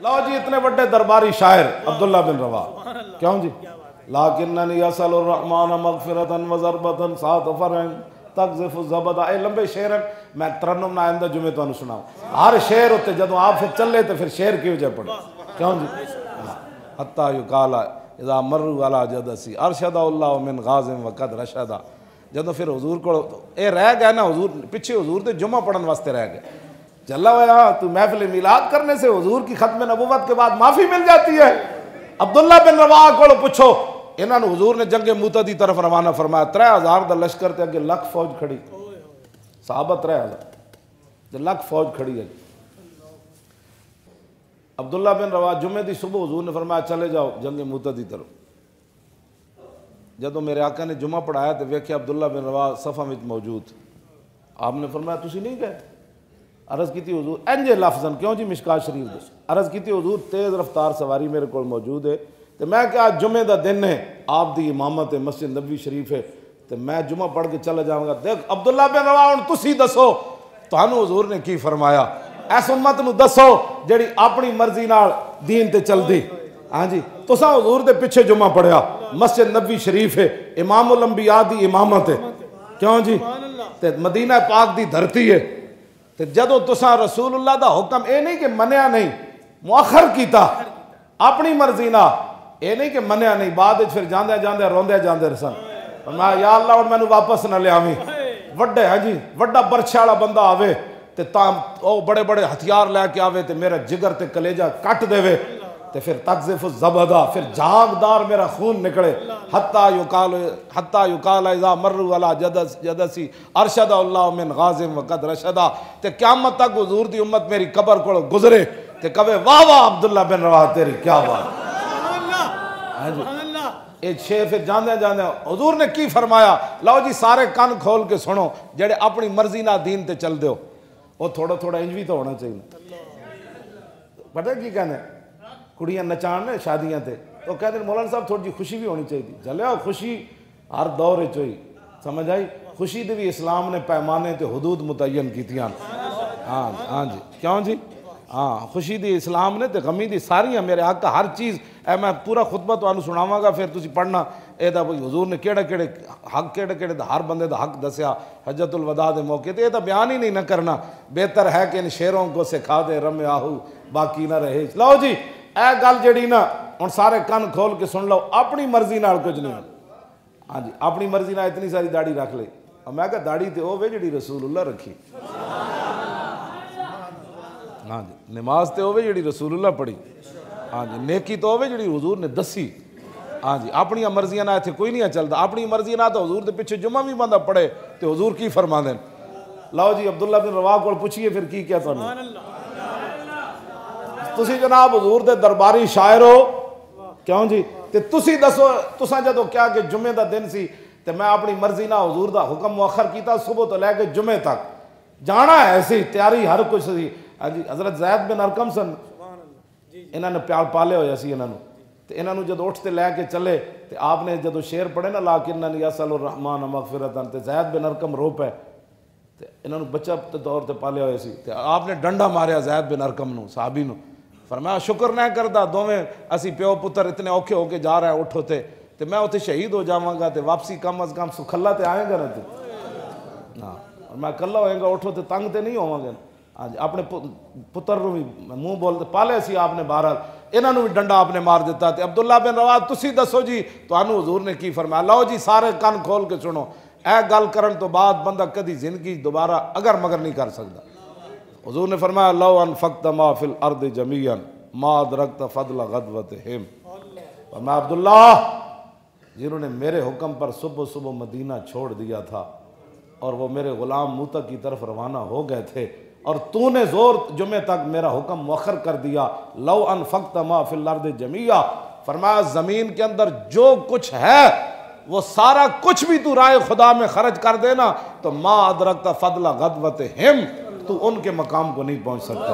لو جی اتنے بڑے درباری شاعر عبداللہ بن رواح، کیوں جی؟ لیکننی اسأل الرحمن مغفرتا وضربتا سات فرعن تقذف الزبدہ، اے لمبے شعر ہیں، میں ترنم نہ آئندہ جمعے تو سناؤں ہر شعر ہوتے جدوں آپ پھر چلے تو پھر شعر کی وجہ پڑے، کیوں جی؟ حتی یقالا اذا مروا علی جدسی ارشد اللہ من غاز وقد رشدہ، جدوں پھر حضور کو اے رہ گئے نا، حضور پیچھے حضور دے جمعہ پڑھن واسطے رہ گئے، جلا ہوا تو محفل میلاد کرنے سے حضور کی ختم نبوت کے بعد معافی مل جاتی ہے۔ عبداللہ بن رواح کو پوچھو، انہوں نے حضور نے جنگ موتا دی طرف روانہ فرمایا، 3000 دا لشکر تے اگے لکھ فوج کھڑی، صحابہ 3000 تے لکھ فوج کھڑی ہے۔ عبداللہ بن رواح جمعے دی صبح حضور نے فرمایا چلے جاؤ جنگ موتا دی طرف۔ جدوں میرے آقا نے جمعہ پڑھایا تو ویکھیا عبداللہ بن رواح صفاں وچ موجود، آپ نے فرمایا تسی نہیں گئے؟ عرض کی تھی حضور انجے لفظاً، کیوں جی مشکات شریف دے، عرض کی تھی حضور تیز رفتار سواری میرے کو موجود ہے، تو میں کہا جمعے دا دن ہے، آپ دی امامت ہے، مسجد نبوی شریف ہے، تو میں جمعہ پڑھ کے چلا جاؤں گا۔ دیکھ عبداللہ بن رواح ہن تسی دسو تانوں حضور نے کی فرمایا، ایس امت نو دسو جڑی اپنی مرضی نال دین تے چل دی، ہاں جی تساں حضور دے پیچھے جمعہ پڑھیا، مسجد نبوی شریف ہے، امام الانبیاء دی امامت ہے، کیوں جی تے مدینہ پاک دی دھرتی ہے، تے جدوں تساں رسول اللہ دا حکم اے نہیں کہ منیا نہیں مؤخر کیتا اپنی مرضی نہ، اے نہیں کہ منیا نہیں، بعد پھر جاندے جاندے روندے جاندے رسن، فرمایا یا اللہ اور مینوں واپس نہ لے آویں، وڈے ہاں جی وڈا برچھے والا بندہ آوے تے او بڑے بڑے ہتھیار لے کے آوے تے میرا جگر تے کلیجہ کٹ دے وے تے پھر تقذف الزبدہ، پھر جھاگدار میرا خون نکلے، حتی یقال اذا مروا علی جدسی ارشد اللہ من غاز وقد رشدہ، تے قیامت تک حضور دی امت میری قبر کو گزرے تے کہے واہ واہ عبداللہ بن رواح تیری کیا بات، اے چھے پھر جاندے جاندے حضور نے کی فرمایا، لو جی سارے کان کھول کے سنو، جڑے اپنی مرضی نہ دین تے چل دیو، وہ تھوڑا تھوڑا انج بھی تو ہونا چاہیے، پتہ کی کہنے کڑیاں نچان شادیاں تے تو کہتے ہیں مولانا صاحب تھوڑی جی خوشی بھی ہونی چاہیے، جلیا ہوئی ہر دور چوئی، سمجھ آئی خوشی دے بھی اسلام نے پیمانے تے حدود متعین کیتیاں، ہاں جی کیوں جی ہاں خوشی دی اسلام نے تے غمی دی ساریاں میرے حق کا ہر چیز، اے میں پورا خطبہ تو آنو سناواں گا پھر تسی پڑھنا، اے دا حضور نے کیڑے کیڑے حق کیڑے کیڑے دا ہر بندے دا حق دسیا حجت الوداع دے موقع تے، اے دا بیان ہی نہیں نہ کرنا، بہتر ہے کہ ان شیروں کو سکھا دے رم آہو باقی نہ رہے۔ لو جی اے گل جڑی نا ہن سارے کن کھول کے سن لو، اپنی مرضی نال کچھ نہیں، ہاں جی اپنی مرضی نال اتنی ساری داڑھی رکھ لے، اور میں کہا داڑھی تے ہوے جڑی رسول اللہ رکھی، ہاں جی نماز تے ہوے جڑی رسول اللہ پڑھی، ہاں جی نیکی تو ہوے جڑی حضور نے دسی، ہاں جی اپنی مرضیاں نہ ایتھے کوئی نہیں چلدا، اپنی مرضی نہ تو حضور دے پیچھے جمعہ بھی بندہ پڑھے تے حضور کی فرما دین۔ لو جی عبداللہ بن رواح کو پوچھئے پھر کی کیا تانوں، تسی جناب حضور دے درباری شاعر ہو، کیوں جی تے تسی دسو تساں جدوں کیا کہ جمعے دا دن سی تے میں اپنی مرضی نہ حضور دا حکم مؤخر کیتا صبح تو لے کے جمعے تک جانا ہے سی تیاری ہر کچھ سی، حضرت زید بن ارقم سن انہوں نے پیار پالے ہویا سی انہوں نے، تے انہوں نے جدو اٹھتے لے کے چلے تے آپ نے جدو شعر پڑھے نا لیکننی اسأل الرحمن مغفرتا، تے زید بن ارقم رو پے تے انہوں نے بچہ طور تے پالے ہوئے سی، تے آپ نے ڈنڈا ماریا زید بن ارقم نو صحابی نو، فرمایا شکر نہ کردا دوویں اسی پیو پتر اتنے اوکھے ہو کے جا رہا ہے اٹھو تے میں اتنے شہید ہو جاواں گا تے واپسی کم از کم سکھلا تے آئیں گا نا تے ہاں اور میں کلا ہوئیں گا اٹھو تے تنگ تے نہیں ہوواں گا، ہاں جی اپنے پتر نو بھی منہ بولتے پالے سی آپ نے، بہرحال انہوں نے بھی ڈنڈا آپ نے مار دیتا، تے عبداللہ بن رواح تسی دسو جی تانوں حضور نے کی فرمایا، لو جی سارے کن کھول کے سنو، اے گل کرن تو بعد بندہ کدی زندگی دوبارہ اگر مگر نہیں کر سکتا۔ حضور نے فرمایا لو انفقت ما فی الارض جمیعا ما ادرکت فضل غدوتہم، فرمایا عبداللہ جنہوں نے میرے حکم پر صبح صبح مدینہ چھوڑ دیا تھا اور وہ میرے غلام موتا کی طرف روانہ ہو گئے تھے اور تو نے زور جمعے تک میرا حکم مؤخر کر دیا، لو انفقت ما فی الارض جمیعا، فرمایا زمین کے اندر جو کچھ ہے وہ سارا کچھ بھی تو راہ خدا میں خرچ کر دینا تو ما ادرکت فضل غدوتہم، تو ان کے مقام کو نہیں پہنچ سکتا۔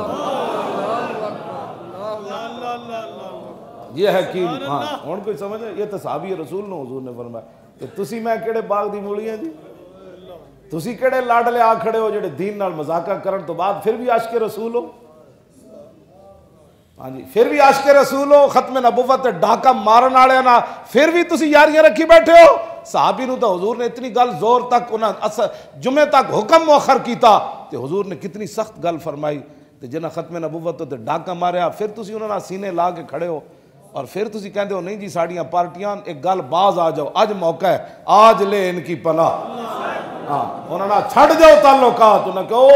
یہ ہے کہ ہاں ہن کوئی سمجھ ہے، یہ تو صحابی رسول نے حضور نے فرمایا کہ تسی میں کیڑے باغ دی مولی ہیں جی، تسی کیڑے لاڈلے آ کھڑے ہو جڑے دین نال مذاکرہ کرن تو بعد پھر بھی عاشق رسول ہو، ہاں جی پھر بھی عاشق رسول ہو ختم نبوت ڈاکا مارن والے نا پھر بھی تسی یاریاں رکھی بیٹھے ہو. صحابی نو تو حضور نے اتنی گل زور تک انہاں جمعے تک حکم مؤخر کیتا تے حضور نے کتنی سخت گل فرمائی تے جنہاں ختم نبوت تے ڈاکا ماریا پھر تسی انہاں سینے لا کے کھڑے ہو اور پھر تسی کہندے ہو نہیں جی ساڑیاں پارٹیاں ایک گل باز آ جاؤ اج موقع ہے آج لے ان کی پناہ. ہاں انہاں نہ چھڑ جاؤ تعلقات انہاں کہ او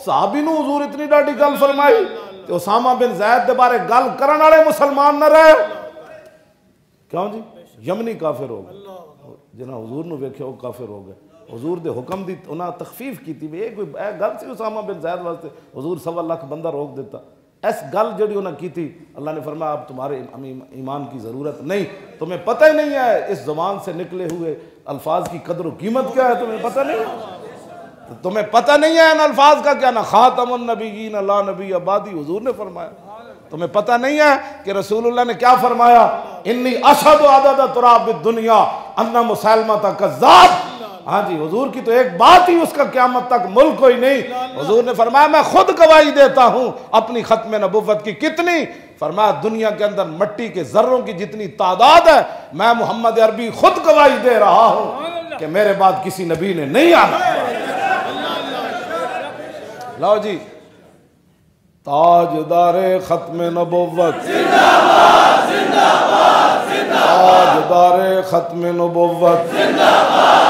صحابی نو حضور اتنی ڈاڈی گل فرمائی تے اسامہ بن زید دے بارے گل کرن والے مسلمان نہ رہے. کیوں جی یمنی کافر ہو گئے جنہاں حضور نو ویکھیا وہ کافر ہو گئے. حضور دے حکم دی انہاں تخفیف کیتی بھی کوئی گل سی اسامہ بن زید واسطے حضور 1.25 لاکھ بندہ روک دیتا. اس گل جڑی انہاں کیتی اللہ نے فرمایا اب تمہارے ایمان کی ضرورت نہیں تمہیں پتہ ہی نہیں ہے اس زبان سے نکلے ہوئے الفاظ کی قدر و قیمت کیا ہے تمہیں پتہ نہیں تمہیں پتہ نہیں ہے ان الفاظ کا کیا نہ خاتم النبیین لا نبی بعدی حضور نے فرمایا. تمہیں پتہ نہیں ہے کہ رسول اللہ نے کیا فرمایا انی اشہد عدد تراب الدنیا ان مسلمہ کذاب. ہاں جی حضور کی تو ایک بات ہی اس کا قیامت تک ملک کوئی نہیں. حضور نے فرمایا میں خود گواہی دیتا ہوں اپنی ختم نبوت کی. کتنی؟ فرمایا دنیا کے اندر مٹی کے ذروں کی جتنی تعداد ہے میں محمد عربی خود گواہی دے رہا ہوں کہ میرے بعد کسی نبی نے نہیں آنا. لو جی تاجدار ختم نبوت زندہ باد زندہ باد تاجدار ختم نبوت زندہ باد